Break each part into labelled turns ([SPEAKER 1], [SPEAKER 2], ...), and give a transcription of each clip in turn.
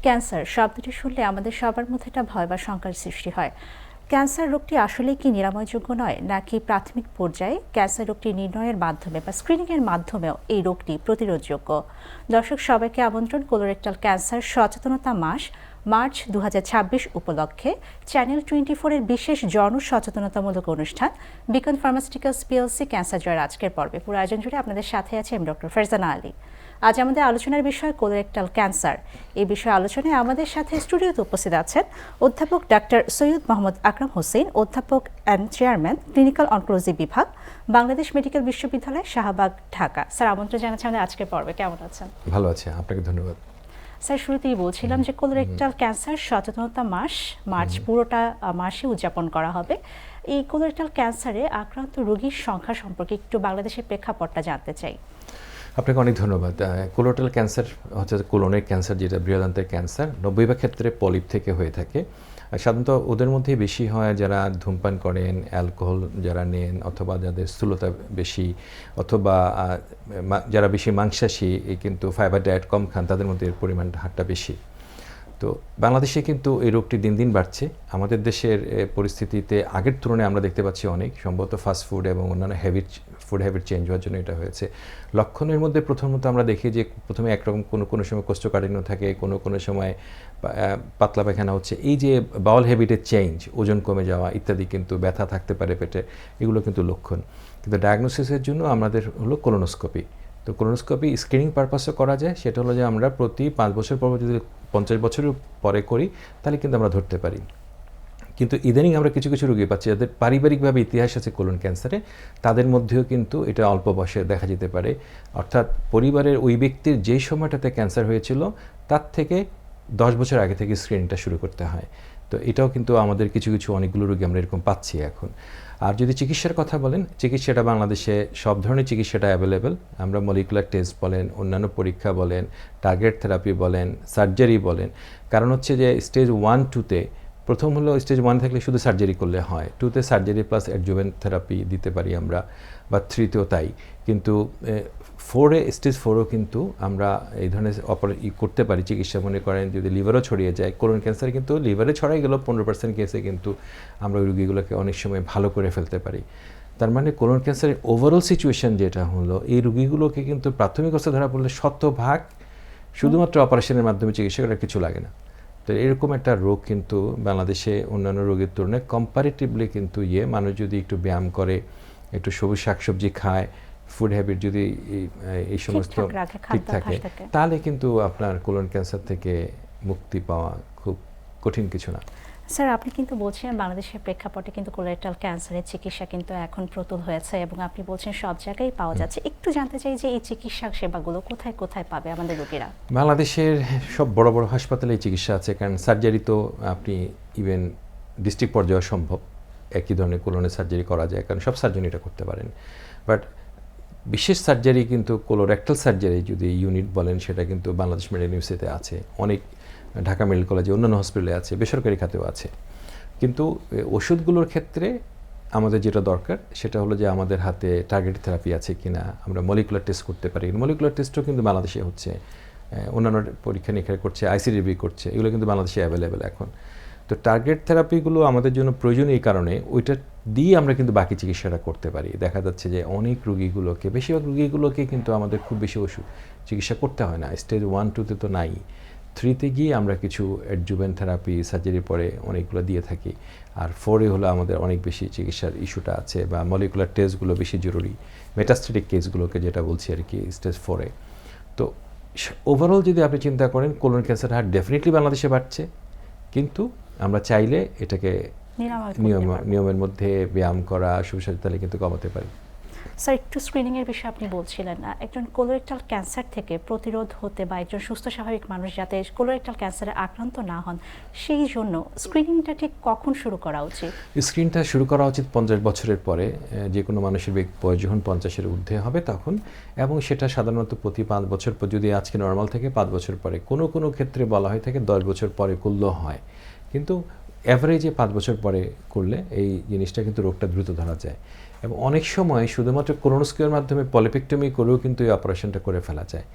[SPEAKER 1] Cancer শব্দটি শুনলে আমাদের সবার মধ্যে একটা ভয় বা শঙ্কার সৃষ্টি হয়। ক্যান্সার রোগটি আসলে কি নিরাময়যোগ্য নয়, নাকি প্রাথমিক পর্যায়ে ক্যান্সার রোগটি নির্ণয়ের মাধ্যমে বা স্ক্রিনিংয়ের মাধ্যমেও এই রোগটি প্রতিরোধযোগ্য? দর্শক সবাইকে আমন্ত্রণ কোলোরেক্টাল ক্যান্সার সচেতনতা মাস মার্চ 2026 উপলক্ষে চ্যানেল 24-এর বিশেষ জনসচেতনতামূলক অনুষ্ঠান বিকন ফার্মাসিউটিক্যালস পিএলসি ক্যান্সার জয়ের আজকের পর্বে। পুরো আয়োজন জুড়ে আপনাদের সাথে আছে আমি ডক্টর ফারজানা আলী। আজ আমাদের আলোচনার বিষয় কোলোরেক্টাল ক্যান্সার। এই বিষয়ে আলোচনায় আমাদের সাথে স্টুডিওতে উপস্থিত আছেন অধ্যাপক ডাক্তার সৈয়দ মোহাম্মদ আকরাম হোসেন, অধ্যাপক অ্যান্ড চেয়ারম্যান ক্লিনিক্যাল অনকোলজি বিভাগ, বাংলাদেশ মেডিকেল বিশ্ববিদ্যালয়, শাহবাগ, ঢাকা। স্যার, আমন্ত্রণ জানাচ্ছি আমাদের আজকের পর্বে। কেমন আছেন?
[SPEAKER 2] ভালো আছে, আপনাকে ধন্যবাদ।
[SPEAKER 1] স্যার, শুরুতেই বলছিলাম যে কোলোরেক্টাল ক্যান্সার সচেতনতা মাস মার্চ পুরোটা মাসে উদযাপন করা হবে। এই কোলোরেক্টাল ক্যান্সারে আক্রান্ত রোগীর সংখ্যা সম্পর্কে একটু বাংলাদেশের প্রেক্ষাপটটা জানতে চাই।
[SPEAKER 2] আপনাকে অনেক ধন্যবাদ। কোলোরেক্টাল ক্যান্সার হচ্ছে কোলনের ক্যান্সার, যেটা বৃহদান্ত্রের ক্যান্সার। 90% ক্ষেত্রে পলিপ থেকে হয়ে থাকে। সাধারণত ওদের মধ্যে বেশি হয় যারা ধূমপান করেন, অ্যালকোহল যারা নেন, অথবা যাদের স্থূলতা বেশি, অথবা যারা বেশি মাংসাশী কিন্তু ফাইবার ডায়েট কম খান, তাদের মধ্যে এর হারটা বেশি। তো বাংলাদেশে কিন্তু এই রোগটি দিন দিন বাড়ছে। আমাদের দেশের পরিস্থিতিতে আগের তুলনায় আমরা দেখতে পাচ্ছি অনেক সম্ভবত ফাস্ট ফুড এবং অন্যান্য ফুড হ্যাবিট চেঞ্জ হওয়ার জন্য এটা হয়েছে। লক্ষণের মধ্যে প্রথমত আমরা দেখি যে প্রথমে একরকম কোনো সময় কোষ্ঠকাঠিন্য থাকে, কোনো সময় পাতলা পায়খানা হচ্ছে। এই যে বাউল হ্যাবিটের চেঞ্জ, ওজন কমে যাওয়া ইত্যাদি, কিন্তু ব্যথা থাকতে পারে পেটে, এগুলো কিন্তু লক্ষণ। কিন্তু ডায়াগনোসিসের জন্য আমাদের হলো কোলোনোস্কোপি। তো কোলোনোস্কোপি স্ক্রিনিং পারপাসও করা যায়। সেটা হলো যে আমরা প্রতি 5 বছর পর যদি 50 বছরের পরে করি, তাহলে কিন্তু আমরা ধরতে পারি। কিন্তু ইদানিং আমরা কিছু রোগী পাচ্ছি যাদের পারিবারিকভাবে ইতিহাস আছে কোলন ক্যান্সারে, তাদের মধ্যেও কিন্তু এটা অল্প বয়সে দেখা যেতে পারে। অর্থাৎ পরিবারের ওই ব্যক্তির যেই সময়টাতে ক্যান্সার হয়েছিল তার থেকে 10 বছর আগে থেকে স্ক্রিনিংটা শুরু করতে হয়। তো এটাও কিন্তু আমাদের কিছু অনেকগুলো রোগী আমরা এরকম পাচ্ছি এখন। আর যদি চিকিৎসার কথা বলেন, চিকিৎসাটা বাংলাদেশে সব ধরনের চিকিৎসাটা অ্যাভেলেবেল। আমরা মলিকুলার টেস্ট বলেন, অন্যান্য পরীক্ষা বলেন, টার্গেট থেরাপি বলেন, সার্জারি বলেন। কারণ হচ্ছে যে স্টেজ 1-2-তে প্রথম হলো স্টেজ 1 থাকলে শুধু সার্জারি করলে হয়, 2-তে সার্জারি প্লাস অ্যাডজুভেন্ট থেরাপি দিতে পারি আমরা, বা 3-তেও তাই। কিন্তু 4-এ স্টেজ 4-ও কিন্তু আমরা এই ধরনের করতে পারি চিকিৎসা। মনে করেন যদি লিভারও ছড়িয়ে যায়, কোলন ক্যান্সার কিন্তু লিভারে ছড়াই গেলেও 15% কেসে কিন্তু আমরা ওই রোগীগুলোকে অনেক সময় ভালো করে ফেলতে পারি। তার মানে কোলন ক্যান্সারের ওভারঅল সিচুয়েশন যেটা হলো, এই রোগীগুলোকে কিন্তু প্রাথমিক অবস্থা ধরা পড়লে শতভাগ শুধুমাত্র অপারেশনের মাধ্যমে চিকিৎসা করার কিছু লাগে না। তো এরকম একটা রোগ কিন্তু বাংলাদেশে অন্যান্য রোগের তুলনায় কম্পারেটিভলি কিন্তু মানুষ যদি একটু ব্যায়াম করে, একটু সবুজ শাকসবজি খায়, ফুড হ্যাবিট যদি এই সমস্ত ঠিক থাকে, তাহলে কিন্তু আপনার কোলন ক্যান্সার থেকে মুক্তি পাওয়া খুব কঠিন কিছু না।
[SPEAKER 1] স্যার, আপনি কিন্তু বলছেন বাংলাদেশের প্রেক্ষাপটে কিন্তু কোলোরেক্টাল ক্যান্সারের চিকিৎসা কিন্তু এখন প্রতুল হয়েছে এবং আপনি বলছেন সব জায়গায় পাওয়া যাচ্ছে। একটু জানতে চাই যে এই চিকিৎসা সেবাগুলো কোথায় কোথায় পাবে আমাদের রোগীরা?
[SPEAKER 2] বাংলাদেশের সব বড় হাসপাতালে চিকিৎসা আছে, কারণ সার্জারি তো আপনি ইভেন ডিস্ট্রিক্ট পর্যায়ে সম্ভব একই ধরনের কোলনের সার্জারি করা যায়, কারণ সব সার্জন এটা করতে পারেন। বাট বিশেষ সার্জারি কিন্তু কোলোরেক্টাল সার্জারি যদি ইউনিট বলেন, সেটা কিন্তু বাংলাদেশ মেডিকেল ইউনিভার্সিটিতে আছে, অনেক ঢাকা মেডিকেল কলেজে, অন্যান্য হসপিটালে আছে, বেসরকারি খাতেও আছে। কিন্তু ওষুধগুলোর ক্ষেত্রে আমাদের যেটা দরকার সেটা হলো যে আমাদের হাতে টার্গেট থেরাপি আছে কিনা, আমরা মলিকুলার টেস্ট করতে পারি। মলিকুলার টেস্টও কিন্তু বাংলাদেশে হচ্ছে, অন্যান্য পরীক্ষা নিরীক্ষা করছে, আইসিডিবি করছে, এগুলো কিন্তু বাংলাদেশে অ্যাভেলেবেল এখন। তো টার্গেট থেরাপিগুলো আমাদের জন্য প্রয়োজনীয় এই কারণে ওইটা দিয়ে আমরা কিন্তু বাকি চিকিৎসাটা করতে পারি। দেখা যাচ্ছে যে অনেক রোগীগুলোকে, বেশিরভাগ রোগীগুলোকে কিন্তু আমাদের খুব বেশি ওষুধ চিকিৎসা করতে হয় না। স্টেজ 1-2-তে তো নাই, 3-তে গিয়ে আমরা কিছু অ্যাডজুভেন্ট থেরাপি সার্জারির পরে অনেকগুলো দিয়ে থাকি। আর 4-এ হলো আমাদের অনেক বেশি চিকিৎসার ইস্যুটা আছে, বা মলিকুলার টেস্টগুলো বেশি জরুরি, মেটাস্টেটিক কেসগুলোকে যেটা বলছি আর কি, স্টেজ 4-এ। তো ওভারঅল যদি আপনি চিন্তা করেন, কোলন ক্যান্সার হার ডেফিনেটলি বাংলাদেশে বাড়ছে, কিন্তু আমরা চাইলে এটাকে নিয়মের মধ্যে ব্যায়াম করা, সুস্বাস্থ্য কিন্তু কমাতে পারি।
[SPEAKER 1] স্যার, একটু স্ক্রিনিংয়ের বিষয়ে আপনি বলছিলেন, একজন কোলোরেক্টাল ক্যান্সার থেকে প্রতিরোধ হতে বা একজন সুস্থ স্বাভাবিক মানুষ যাতে কোলোরেক্টাল ক্যান্সারে আক্রান্ত না হন, সেই জন্য স্ক্রিনিংটা ঠিক কখন শুরু করা উচিত?
[SPEAKER 2] স্ক্রিনটা শুরু করা উচিত 50 বছরের পরে। যে কোনো মানুষের বয়স যখন 50-এর ঊর্ধ্বে হবে তখন, এবং সেটা সাধারণত প্রতি 5 বছর পর, যদি আজকে নর্মাল থেকে 5 বছর পরে, কোনো ক্ষেত্রে বলা হয়ে থাকে 10 বছর পরে করলেও হয়। কিন্তু অ্যাভারেজে 5 বছর পরে করলে এই জিনিসটা কিন্তু রোগটা দ্রুত ধরা যায়। এবং অনেক সময় শুধুমাত্র কোলোনোস্কোপির মাধ্যমে পলিপেক্টমি করেও কিন্তু এই অপারেশনটা করে ফেলা যায়।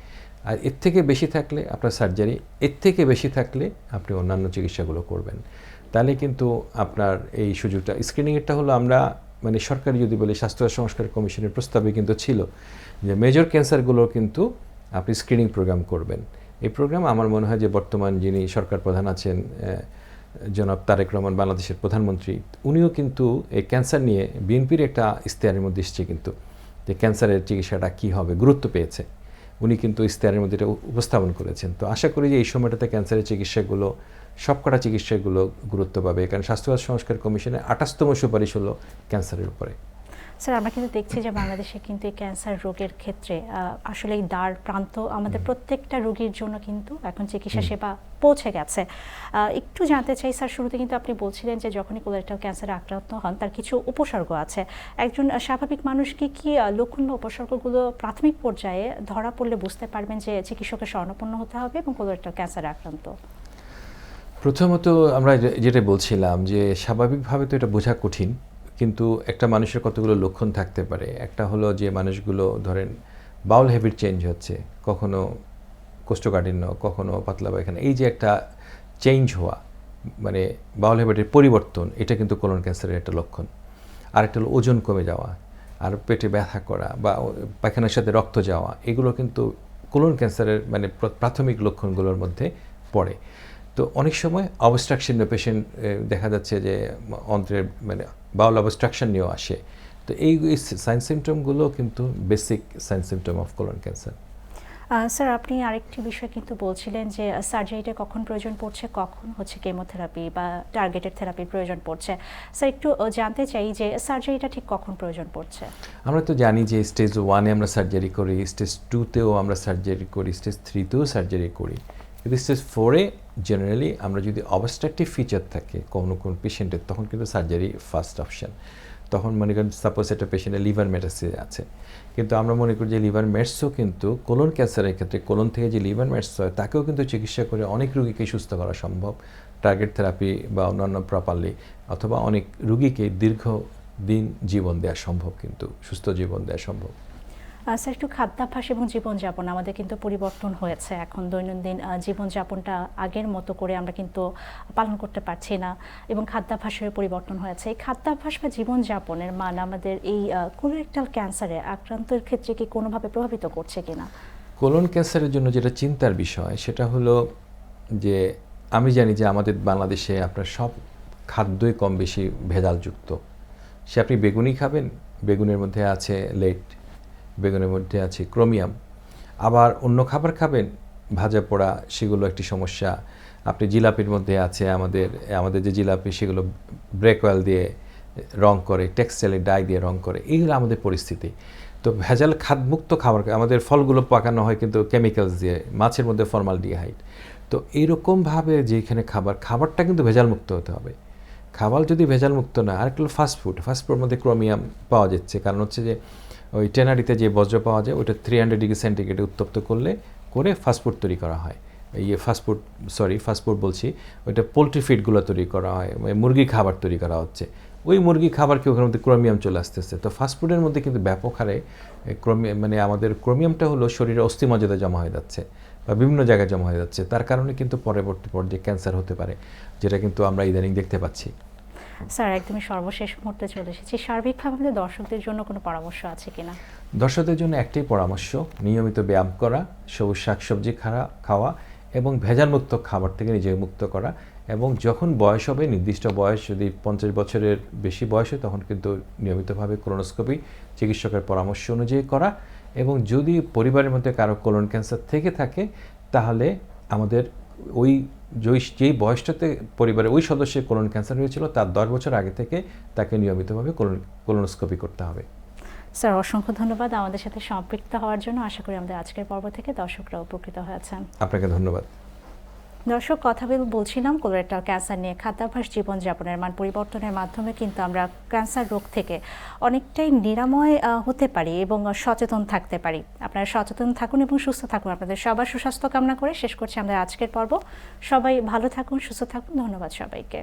[SPEAKER 2] আর এর থেকে বেশি থাকলে আপনার সার্জারি, এর থেকে বেশি থাকলে আপনি অন্যান্য চিকিৎসাগুলো করবেন। তাহলে কিন্তু আপনার এই সুযোগটা, স্ক্রিনিংয়েরটা হলো আমরা মানে সরকারি যদি বলি স্বাস্থ্য সংস্কার কমিশনের প্রস্তাবে কিন্তু ছিল যে মেজর ক্যান্সারগুলো কিন্তু আপনি স্ক্রিনিং প্রোগ্রাম করবেন। এই প্রোগ্রাম আমার মনে হয় যে বর্তমান যিনি সরকার প্রধান আছেন জনাব তারেক রহমান, বাংলাদেশের প্রধানমন্ত্রী, উনিও কিন্তু এই ক্যান্সার নিয়ে বিএনপির একটা ইশতেহারের মধ্যে এসেছে কিন্তু যে ক্যান্সারের চিকিৎসাটা কী হবে গুরুত্ব পেয়েছে, উনি কিন্তু ইশতেহারের মধ্যে এটা উপস্থাপন করেছেন। তো আশা করি যে এই সময়টাতে ক্যান্সারের চিকিৎসাগুলো, সবকটা চিকিৎসাগুলো গুরুত্ব পাবে, কারণ স্বাস্থ্য সংস্কার কমিশনের 28তম সুপারিশ হলো ক্যান্সারের উপরে।
[SPEAKER 1] স্যার, আমরা কিন্তু দেখছি যে বাংলাদেশে কিন্তু এই ক্যান্সার রোগের ক্ষেত্রে আসলে এই দ্বার প্রান্ত আমাদের প্রত্যেকটা রোগীর জন্য কিন্তু এখন চিকিৎসা সেবা পৌঁছে গেছে। একটু জানতে চাই স্যার, শুরুতে কিন্তু আপনি বলছিলেন যে যখনই কোলোরেক্টাল ক্যান্সারে আক্রান্ত হন তার কিছু উপসর্গ আছে। একজন স্বাভাবিক মানুষ কি লক্ষণ বা উপসর্গগুলো প্রাথমিক পর্যায়ে ধরা পড়লে বুঝতে পারবেন যে চিকিৎসকের শরণাপন্ন হতে হবে এবং কোলোরেক্টাল ক্যান্সারে আক্রান্ত?
[SPEAKER 2] প্রথমত আমরা যেটা বলছিলাম যে স্বাভাবিকভাবে তো এটা বোঝা কঠিন, কিন্তু একটা মানুষের কতগুলো লক্ষণ থাকতে পারে। একটা হলো যে মানুষগুলো ধরেন বাউল হ্যাবিট চেঞ্জ হচ্ছে, কখনো কোষ্ঠকাঠিন্য, কখনো পাতলা পায়খানা, এই যে একটা চেঞ্জ হওয়া মানে বাউল হ্যাবিটের পরিবর্তন, এটা কিন্তু কোলন ক্যান্সারের একটা লক্ষণ। আরেকটা হলো ওজন কমে যাওয়া, আর পেটে ব্যথা করা বা পায়খানার সাথে রক্ত যাওয়া, এগুলো কিন্তু কোলন ক্যান্সারের মানে প্রাথমিক লক্ষণগুলোর মধ্যে পড়ে। তো অনেক সময় অবস্ট্রাকশন পেশেন্ট দেখা যাচ্ছে যে অন্ত্রের মানে বাউল অবস্ট্রাকশন নিয়েও আসে। তো এই সাইন সিমটমগুলো কিন্তু basic sign symptom of colon cancer.
[SPEAKER 1] Sir, আপনি আরেকটি বিষয় কিন্তু বলছিলেন যে সার্জারিটা কখন প্রয়োজন পড়ছে, কখন হচ্ছে কেমোথেরাপি বা টার্গেটেড থেরাপির প্রয়োজন পড়ছে। স্যার, একটু জানতে চাই যে সার্জারিটা ঠিক কখন প্রয়োজন পড়ছে?
[SPEAKER 2] আমরা তো জানি যে স্টেজ 1-এ আমরা সার্জারি করি, স্টেজ 2-তেও আমরা সার্জারি করি, স্টেজ 3-তেও সার্জারি করি, কিন্তু স্টেজ 4-এ জেনারেলি আমরা যদি অবস্ট্রাকটিভ ফিচার থাকে কোনো পেশেন্টের, তখন কিন্তু সার্জারি ফার্স্ট অপশন। তখন মনে করেন সাপোজ একটা পেশেন্টের লিভার মেটাসিস আছে, কিন্তু আমরা মনে করি যে লিভার মেটসও কিন্তু কোলন ক্যান্সারের ক্ষেত্রে কোলন থেকে যে লিভার মেটস হয় তাকেও কিন্তু চিকিৎসা করে অনেক রুগীকে সুস্থ করা সম্ভব, টার্গেট থেরাপি বা অন্যান্য প্রপারলি, অথবা অনেক রুগীকে দীর্ঘদিন জীবন দেওয়া সম্ভব, কিন্তু সুস্থ জীবন দেওয়া সম্ভব।
[SPEAKER 1] স্যার, একটু খাদ্যাভ্যাস এবং জীবনযাপন আমাদের কিন্তু পরিবর্তন হয়েছে। এখন দৈনন্দিন জীবনযাপনটা আগের মতো করে আমরা কিন্তু পালন করতে পারছি না এবং খাদ্যাভ্যাসের পরিবর্তন হয়েছে। এই খাদ্যাভ্যাস বা জীবনযাপনের মান আমাদের এই কোলোরেক্টাল ক্যান্সারে আক্রান্তের ক্ষেত্রে কি কোনোভাবে প্রভাবিত করছে কিনা?
[SPEAKER 2] কোলন ক্যান্সারের জন্য যেটা চিন্তার বিষয় সেটা হলো যে আমি জানি যে আমাদের বাংলাদেশে আপনার সব খাদ্যই কম বেশি ভেজালযুক্ত। সে আপনি বেগুনই খাবেন, বেগুনের মধ্যে আছে লেড, বেগুনের মধ্যে আছে ক্রোমিয়াম, আবার অন্য খাবার খাবেন ভাজা পোড়া, সেগুলো একটি সমস্যা। আপনি জিলাপির মধ্যে আছে আমাদের যে জিলাপি, সেগুলো ব্রেক অয়েল দিয়ে রং করে, টেক্সটাইলের ডাই দিয়ে রং করে, এইগুলো আমাদের পরিস্থিতি। তো ভেজাল খাদ্যমুক্ত খাবার, আমাদের ফলগুলো পাকানো হয় কিন্তু কেমিক্যালস দিয়ে, মাছের মধ্যে ফর্মালডিহাইড। তো এইরকমভাবে যেখানে খাবারটা কিন্তু ভেজালমুক্ত হতে হবে। খাবার যদি ভেজালমুক্ত না, আরেকটা হলো ফাস্টফুডের মধ্যে ক্রোমিয়াম পাওয়া যাচ্ছে, কারণ হচ্ছে যে ওই টেনারিতে যে বজ্র পাওয়া যায় ওইটা 300 ডিগ্রি সেন্টিগ্রেডে উত্তপ্ত করে ফাস্টফুড তৈরি করা হয়। ফাস্টফুড বলছি, ওইটা পোলট্রি ফিডগুলো তৈরি করা হয়, মুরগির খাবার তৈরি করা হচ্ছে, ওই মুরগি খাবারকে ওখানের মধ্যে ক্রোমিয়াম চলে আসতেছে। তো ফাস্টফুডের মধ্যে কিন্তু ব্যাপক হারে ক্রোমিয়াম, মানে আমাদের ক্রোমিয়ামটা হলো শরীরে অস্থিমজ্জাদা জমা হয়ে যাচ্ছে বা বিভিন্ন জায়গায় জমা হয়ে যাচ্ছে, তার কারণে কিন্তু পরবর্তী পর্যায়ে ক্যান্সার হতে পারে, যেটা কিন্তু আমরা ইদানিং দেখতে পাচ্ছি।
[SPEAKER 1] স্যার, একদমই সর্বশেষ মুহূর্তে চলে এসেছি। সার্বিকভাবে আমাদের দর্শকদের জন্য কোনো পরামর্শ আছে কিনা?
[SPEAKER 2] দর্শকদের জন্য একটাই পরামর্শ, নিয়মিত ব্যায়াম করা, সবুজ শাকসবজি খাওয়া এবং ভেজালমুক্ত খাবার থেকে নিজেকে মুক্ত করা, এবং যখন বয়স হবে, নির্দিষ্ট বয়স যদি 50 বছরের বেশি বয়স হয়, তখন কিন্তু নিয়মিতভাবে কোলোনোস্কোপি চিকিৎসকের পরামর্শ অনুযায়ী করা, এবং যদি পরিবারের মধ্যে কারো কোলন ক্যান্সার থেকে থাকে তাহলে আমাদের যেই বয়সটাতে পরিবারের ওই সদস্যের কোলন ক্যান্সার হয়েছিল তার 10 বছর আগে থেকে তাকে নিয়মিতভাবে কোলোনোস্কোপি করতে হবে।
[SPEAKER 1] স্যার, অসংখ্য ধন্যবাদ আমাদের সাথে সম্পৃক্ত হওয়ার জন্য। আশা করি আমাদের আজকের পর্ব থেকে দর্শকরা উপকৃত হয়েছেন।
[SPEAKER 2] আপনাকে ধন্যবাদ।
[SPEAKER 1] দর্শক, কথা বলছিলাম কোলোরেক্টাল ক্যান্সার নিয়ে। খাদ্যাভ্যাস, জীবনযাপনের মান পরিবর্তনের মাধ্যমে কিন্তু আমরা ক্যান্সার রোগ থেকে অনেকটাই নিরাময় হতে পারি এবং সচেতন থাকতে পারি। আপনারা সচেতন থাকুন এবং সুস্থ থাকুন। আপনাদের সবার সুস্বাস্থ্য কামনা করে শেষ করছি আমাদের আজকের পর্ব। সবাই ভালো থাকুন, সুস্থ থাকুন। ধন্যবাদ সবাইকে।